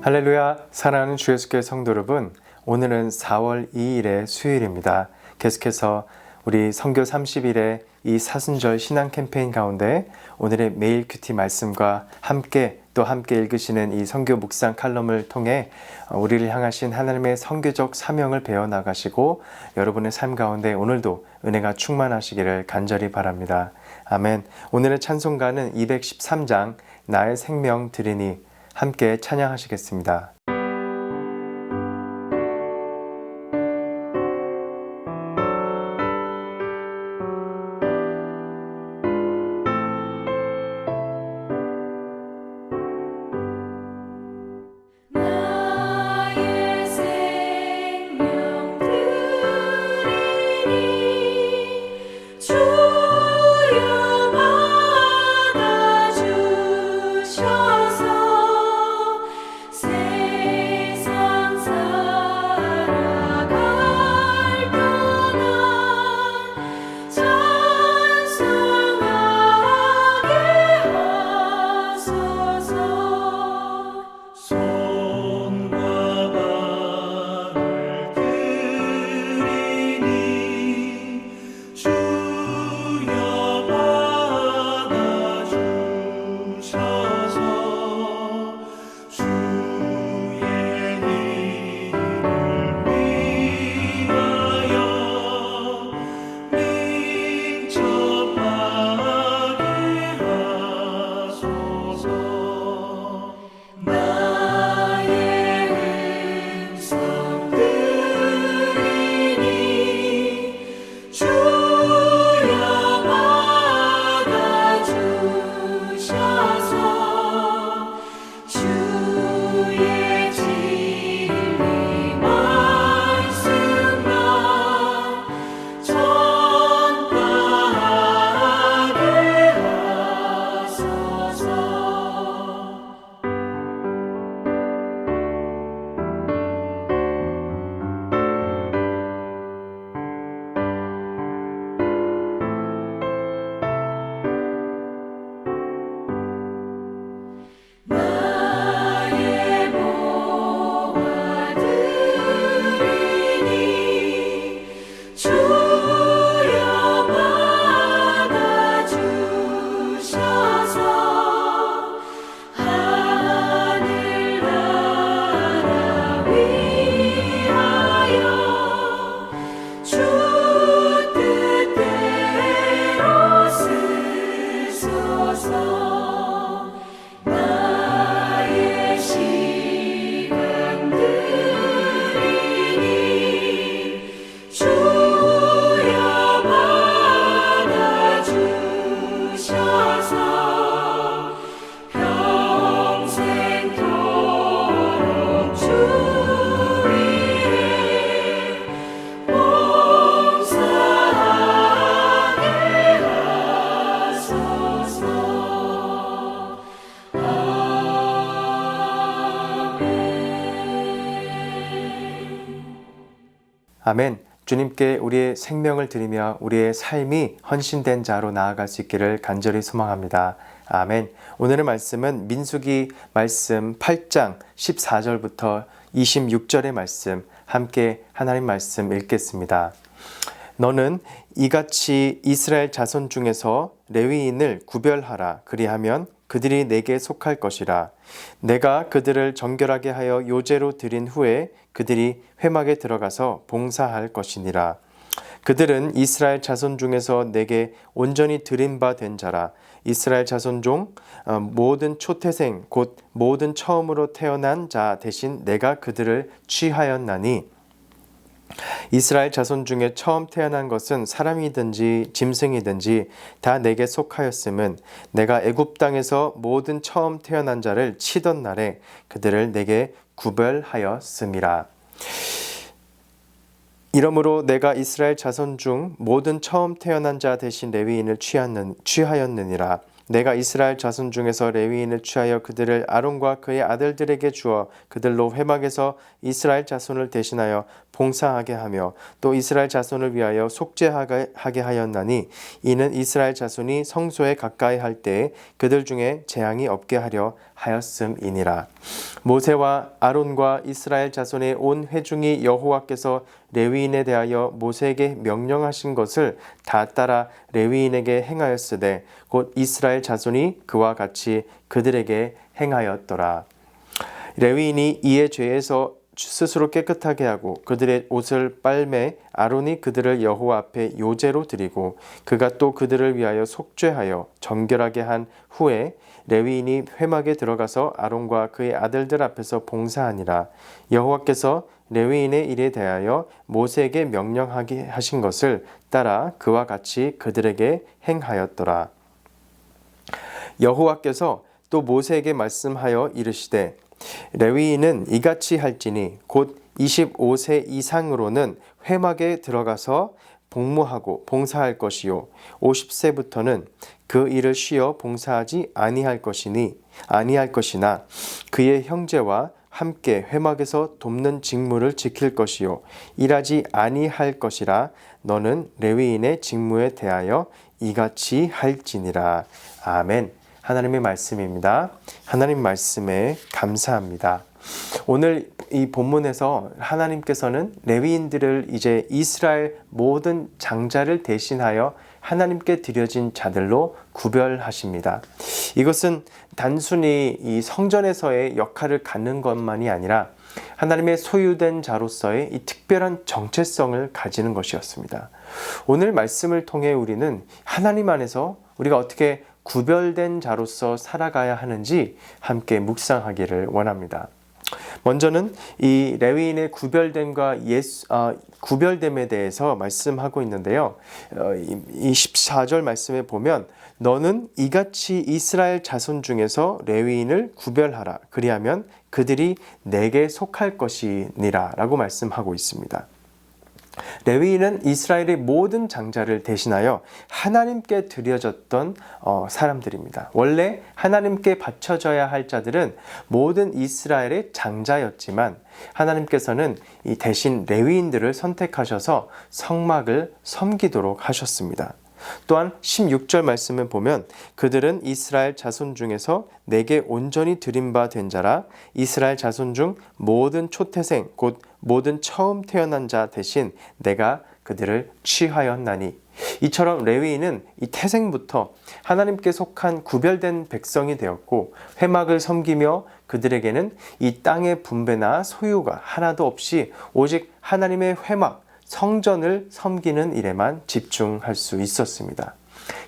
할렐루야, 사랑하는 주 예수교회 성도 여러분, 오늘은 4월 2일의 수요일입니다. 계속해서 우리 선교 30일의 이 사순절 신앙 캠페인 가운데 오늘의 메일 큐티 말씀과 함께 읽으시는 이 선교 묵상 칼럼을 통해 우리를 향하신 하나님의 선교적 사명을 배워나가시고 여러분의 삶 가운데 오늘도 은혜가 충만하시기를 간절히 바랍니다. 아멘. 오늘의 찬송가는 213장 나의 생명 드리니 함께 찬양하시겠습니다. 아멘. 주님께 우리의 생명을 드리며 우리의 삶이 헌신된 자로 나아갈 수 있기를 간절히 소망합니다. 아멘. 오늘의 말씀은 민수기 말씀 8장 14절부터 26절의 말씀 함께 하나님 말씀 읽겠습니다. 너는 이같이 이스라엘 자손 중에서 레위인을 구별하라. 그리하면 그들이 내게 속할 것이라. 내가 그들을 정결하게 하여 요제로 드린 후에 그들이 회막에 들어가서 봉사할 것이니라. 그들은 이스라엘 자손 중에서 내게 온전히 드린 바 된 자라. 이스라엘 자손 중 모든 초태생 곧 모든 처음으로 태어난 자 대신 내가 그들을 취하였나니 이스라엘 자손 중에 처음 태어난 것은 사람이든지 짐승이든지 다 내게 속하였음은 내가 애굽 땅에서 모든 처음 태어난 자를 치던 날에 그들을 내게 구별하였음이라. 이러므로 내가 이스라엘 자손 중 모든 처음 태어난 자 대신 레위인을 취하였느니라. 내가 이스라엘 자손 중에서 레위인을 취하여 그들을 아론과 그의 아들들에게 주어 그들로 회막에서 이스라엘 자손을 대신하여 봉사하게 하며 또 이스라엘 자손을 위하여 속죄하게 하였나니 이는 이스라엘 자손이 성소에 가까이 할 때에 그들 중에 재앙이 없게 하려 하였음이니라. 모세와 아론과 이스라엘 자손의 온 회중이 여호와께서 레위인에 대하여 모세에게 명령하신 것을 다 따라 레위인에게 행하였으되 곧 이스라엘 자손이 그와 같이 그들에게 행하였더라. 레위인이 이에 죄에서 스스로 깨끗하게 하고 그들의 옷을 빨매 아론이 그들을 여호와 앞에 요제로 드리고 그가 또 그들을 위하여 속죄하여 정결하게 한 후에 레위인이 회막에 들어가서 아론과 그의 아들들 앞에서 봉사하니라. 여호와께서 레위인의 일에 대하여 모세에게 명령하게 하신 것을 따라 그와 같이 그들에게 행하였더라. 여호와께서 또 모세에게 말씀하여 이르시되 레위인은 이같이 할지니 곧 25세 이상으로는 회막에 들어가서 복무하고 봉사할 것이요 50세부터는 그 일을 쉬어 봉사하지 아니할 것이나 그의 형제와 함께 회막에서 돕는 직무를 지킬 것이요 일하지 아니할 것이라. 너는 레위인의 직무에 대하여 이같이 할지니라. 아멘. 하나님의 말씀입니다. 하나님 말씀에 감사합니다. 오늘 이 본문에서 하나님께서는 레위인들을 이제 이스라엘 모든 장자를 대신하여 하나님께 드려진 자들로 구별하십니다. 이것은 단순히 이 성전에서의 역할을 갖는 것만이 아니라 하나님의 소유된 자로서의 이 특별한 정체성을 가지는 것이었습니다. 오늘 말씀을 통해 우리는 하나님 안에서 우리가 어떻게 구별된 자로서 살아가야 하는지 함께 묵상하기를 원합니다. 먼저는 이 레위인의 구별됨에 대해서 말씀하고 있는데요. 이 14절 말씀에 보면 너는 이같이 이스라엘 자손 중에서 레위인을 구별하라. 그리하면 그들이 내게 속할 것이니라 라고 말씀하고 있습니다. 레위인은 이스라엘의 모든 장자를 대신하여 하나님께 드려졌던 사람들입니다. 원래 하나님께 바쳐져야 할 자들은 모든 이스라엘의 장자였지만 하나님께서는 이 대신 레위인들을 선택하셔서 성막을 섬기도록 하셨습니다. 또한 16절 말씀을 보면 그들은 이스라엘 자손 중에서 내게 온전히 드린 바 된 자라. 이스라엘 자손 중 모든 초태생 곧 모든 처음 태어난 자 대신 내가 그들을 취하였나니. 이처럼 레위인은 이 태생부터 하나님께 속한 구별된 백성이 되었고 회막을 섬기며 그들에게는 이 땅의 분배나 소유가 하나도 없이 오직 하나님의 회막 성전을 섬기는 일에만 집중할 수 있었습니다.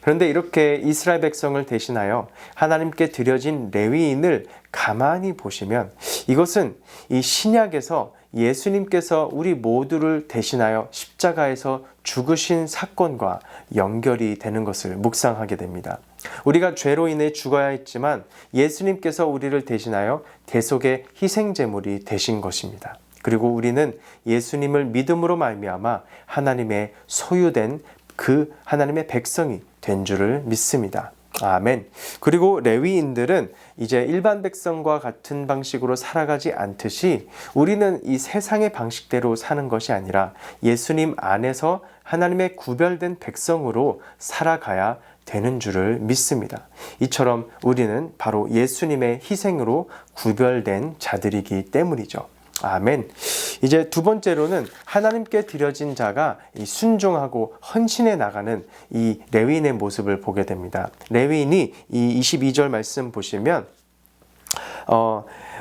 그런데 이렇게 이스라엘 백성을 대신하여 하나님께 드려진 레위인을 가만히 보시면 이것은 이 신약에서 예수님께서 우리 모두를 대신하여 십자가에서 죽으신 사건과 연결이 되는 것을 묵상하게 됩니다. 우리가 죄로 인해 죽어야 했지만 예수님께서 우리를 대신하여 대속의 희생제물이 되신 것입니다. 그리고 우리는 예수님을 믿음으로 말미암아 하나님의 소유된 그 하나님의 백성이 된 줄을 믿습니다. 아멘. 그리고 레위인들은 이제 일반 백성과 같은 방식으로 살아가지 않듯이 우리는 이 세상의 방식대로 사는 것이 아니라 예수님 안에서 하나님의 구별된 백성으로 살아가야 되는 줄을 믿습니다. 이처럼 우리는 바로 예수님의 희생으로 구별된 자들이기 때문이죠. 아멘. 이제 두 번째로는 하나님께 드려진 자가 이 순종하고 헌신해 나가는 이 레위인의 모습을 보게 됩니다. 레위인이 이 22절 말씀 보시면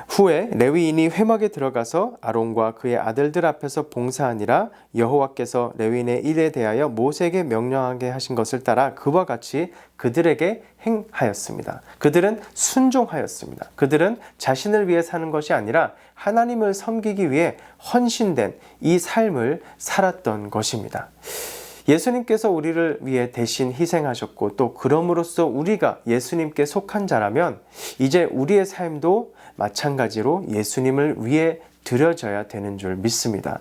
후에 레위인이 회막에 들어가서 아론과 그의 아들들 앞에서 봉사하니라. 여호와께서 레위인의 일에 대하여 모세에게 명령하게 하신 것을 따라 그와 같이 그들에게 행하였습니다. 그들은 순종하였습니다. 그들은 자신을 위해 사는 것이 아니라 하나님을 섬기기 위해 헌신된 이 삶을 살았던 것입니다. 예수님께서 우리를 위해 대신 희생하셨고 또 그럼으로써 우리가 예수님께 속한 자라면 이제 우리의 삶도 마찬가지로 예수님을 위해 드려져야 되는 줄 믿습니다.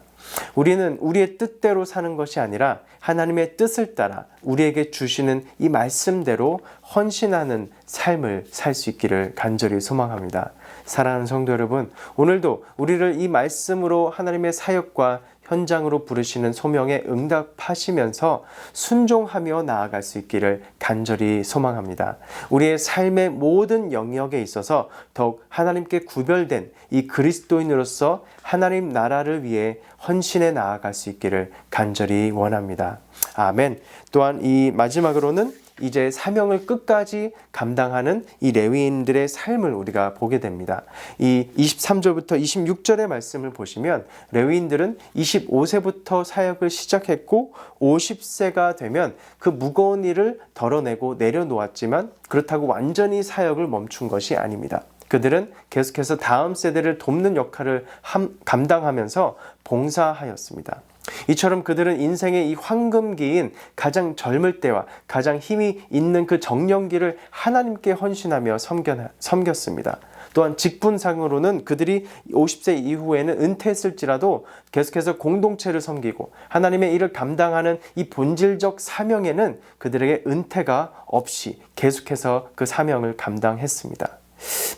우리는 우리의 뜻대로 사는 것이 아니라 하나님의 뜻을 따라 우리에게 주시는 이 말씀대로 헌신하는 삶을 살 수 있기를 간절히 소망합니다. 사랑하는 성도 여러분, 오늘도 우리를 이 말씀으로 하나님의 사역과 현장으로 부르시는 소명에 응답하시면서 순종하며 나아갈 수 있기를 간절히 소망합니다. 우리의 삶의 모든 영역에 있어서 더욱 하나님께 구별된 이 그리스도인으로서 하나님 나라를 위해 헌신해 나아갈 수 있기를 간절히 원합니다. 아멘. 또한 이 마지막으로는 이제 사명을 끝까지 감당하는 이 레위인들의 삶을 우리가 보게 됩니다. 이 23절부터 26절의 말씀을 보시면 레위인들은 25세부터 사역을 시작했고 50세가 되면 그 무거운 일을 덜어내고 내려놓았지만 그렇다고 완전히 사역을 멈춘 것이 아닙니다. 그들은 계속해서 다음 세대를 돕는 역할을 감당하면서 봉사하였습니다. 이처럼 그들은 인생의 이 황금기인 가장 젊을 때와 가장 힘이 있는 그 정년기를 하나님께 헌신하며 섬겼습니다. 또한 직분상으로는 그들이 50세 이후에는 은퇴했을지라도 계속해서 공동체를 섬기고 하나님의 일을 감당하는 이 본질적 사명에는 그들에게 은퇴가 없이 계속해서 그 사명을 감당했습니다.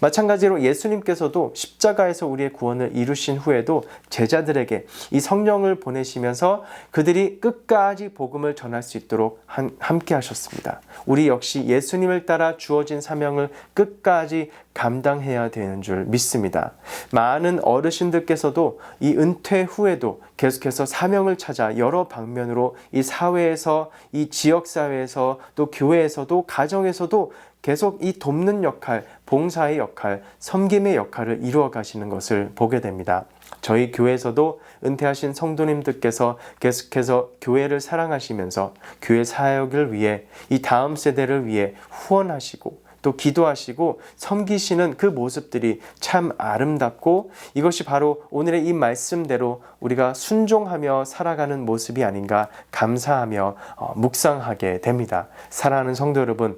마찬가지로 예수님께서도 십자가에서 우리의 구원을 이루신 후에도 제자들에게 이 성령을 보내시면서 그들이 끝까지 복음을 전할 수 있도록 함께 하셨습니다. 우리 역시 예수님을 따라 주어진 사명을 끝까지 감당해야 되는 줄 믿습니다. 많은 어르신들께서도 이 은퇴 후에도 계속해서 사명을 찾아 여러 방면으로 이 사회에서, 이 지역사회에서, 또 교회에서도, 가정에서도 계속 이 돕는 역할, 봉사의 역할, 섬김의 역할을 이루어 가시는 것을 보게 됩니다. 저희 교회에서도 은퇴하신 성도님들께서 계속해서 교회를 사랑하시면서 교회 사역을 위해 이 다음 세대를 위해 후원하시고 또 기도하시고 섬기시는 그 모습들이 참 아름답고 이것이 바로 오늘의 이 말씀대로 우리가 순종하며 살아가는 모습이 아닌가 감사하며 묵상하게 됩니다. 사랑하는 성도 여러분,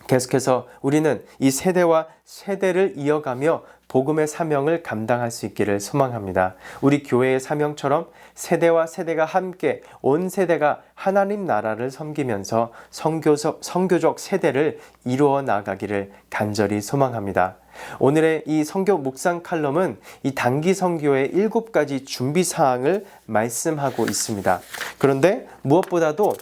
계속해서 우리는 이 세대와 세대를 이어가며 복음의 사명을 감당할 수 있기를 소망합니다. 우리 교회의 사명처럼 세대와 세대가 함께 온 세대가 하나님 나라를 섬기면서 선교적 세대를 이루어 나가기를 간절히 소망합니다. 오늘의 이 선교 묵상 칼럼은 이 단기 선교의 7가지 준비 사항을 말씀하고 있습니다. 그런데 무엇보다도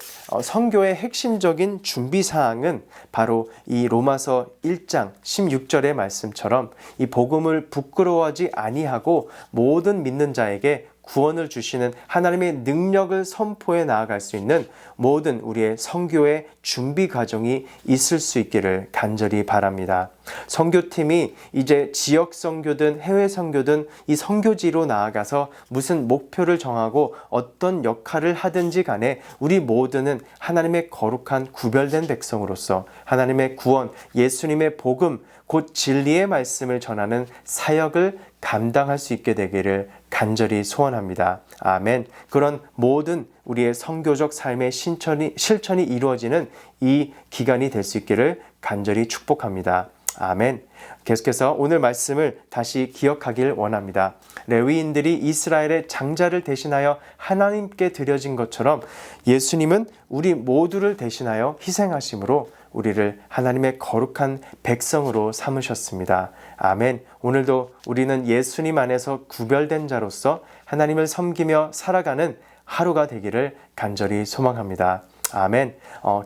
선교의 핵심적인 준비 사항은 바로 이 로마서 1장 16절의 말씀처럼 이 복음을 부끄러워하지 아니하고 모든 믿는 자에게 구원을 주시는 하나님의 능력을 선포해 나아갈 수 있는 모든 우리의 선교의 준비 과정이 있을 수 있기를 간절히 바랍니다. 선교팀이 이제 지역 선교든 해외 선교든 이 선교지로 나아가서 무슨 목표를 정하고 어떤 역할을 하든지 간에 우리 모두는 하나님의 거룩한 구별된 백성으로서 하나님의 구원, 예수님의 복음, 곧 진리의 말씀을 전하는 사역을 감당할 수 있게 되기를 간절히 소원합니다. 아멘. 그런 모든 우리의 선교적 삶의 실천이 이루어지는 이 기간이 될 수 있기를 간절히 축복합니다. 아멘. 계속해서 오늘 말씀을 다시 기억하길 원합니다. 레위인들이 이스라엘의 장자를 대신하여 하나님께 드려진 것처럼 예수님은 우리 모두를 대신하여 희생하심으로 우리를 하나님의 거룩한 백성으로 삼으셨습니다. 아멘. 오늘도 우리는 예수님 안에서 구별된 자로서 하나님을 섬기며 살아가는 하루가 되기를 간절히 소망합니다. 아멘.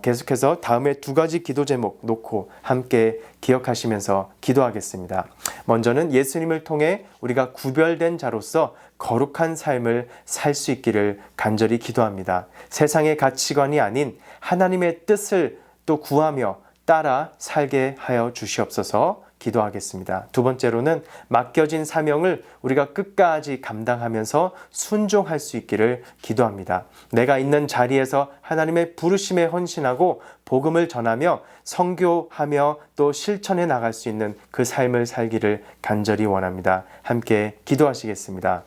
계속해서 다음에 2가지 기도 제목 놓고 함께 기억하시면서 기도하겠습니다. 먼저는 예수님을 통해 우리가 구별된 자로서 거룩한 삶을 살 수 있기를 간절히 기도합니다. 세상의 가치관이 아닌 하나님의 뜻을 또 구하며 따라 살게 하여 주시옵소서. 기도하겠습니다. 2번째로는 맡겨진 사명을 우리가 끝까지 감당하면서 순종할 수 있기를 기도합니다. 내가 있는 자리에서 하나님의 부르심에 헌신하고 복음을 전하며 선교하며 또 실천해 나갈 수 있는 그 삶을 살기를 간절히 원합니다. 함께 기도하시겠습니다.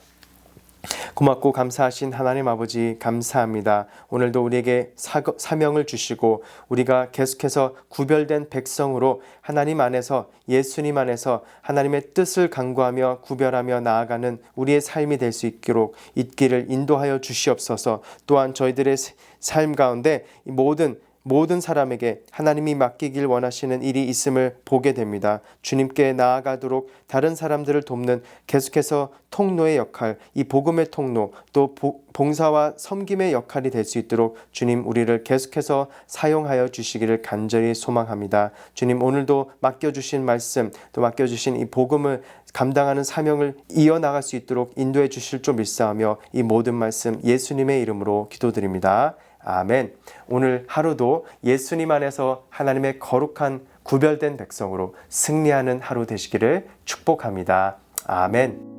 고맙고 감사하신 하나님 아버지 감사합니다. 오늘도 우리에게 사명을 주시고 우리가 계속해서 구별된 백성으로 하나님 안에서 예수님 안에서 하나님의 뜻을 간구하며 구별하며 나아가는 우리의 삶이 될 수 있기를 인도하여 주시옵소서. 또한 저희들의 삶 가운데 모든 모든 사람에게 하나님이 맡기길 원하시는 일이 있음을 보게 됩니다. 주님께 나아가도록 다른 사람들을 돕는 계속해서 통로의 역할, 이 복음의 통로, 또 봉사와 섬김의 역할이 될 수 있도록 주님 우리를 계속해서 사용하여 주시기를 간절히 소망합니다. 주님 오늘도 맡겨주신 말씀, 또 맡겨주신 이 복음을 감당하는 사명을 이어나갈 수 있도록 인도해 주실 줄 믿사오며 이 모든 말씀 예수님의 이름으로 기도드립니다. 아멘. 오늘 하루도 예수님 안에서 하나님의 거룩한 구별된 백성으로 승리하는 하루 되시기를 축복합니다. 아멘.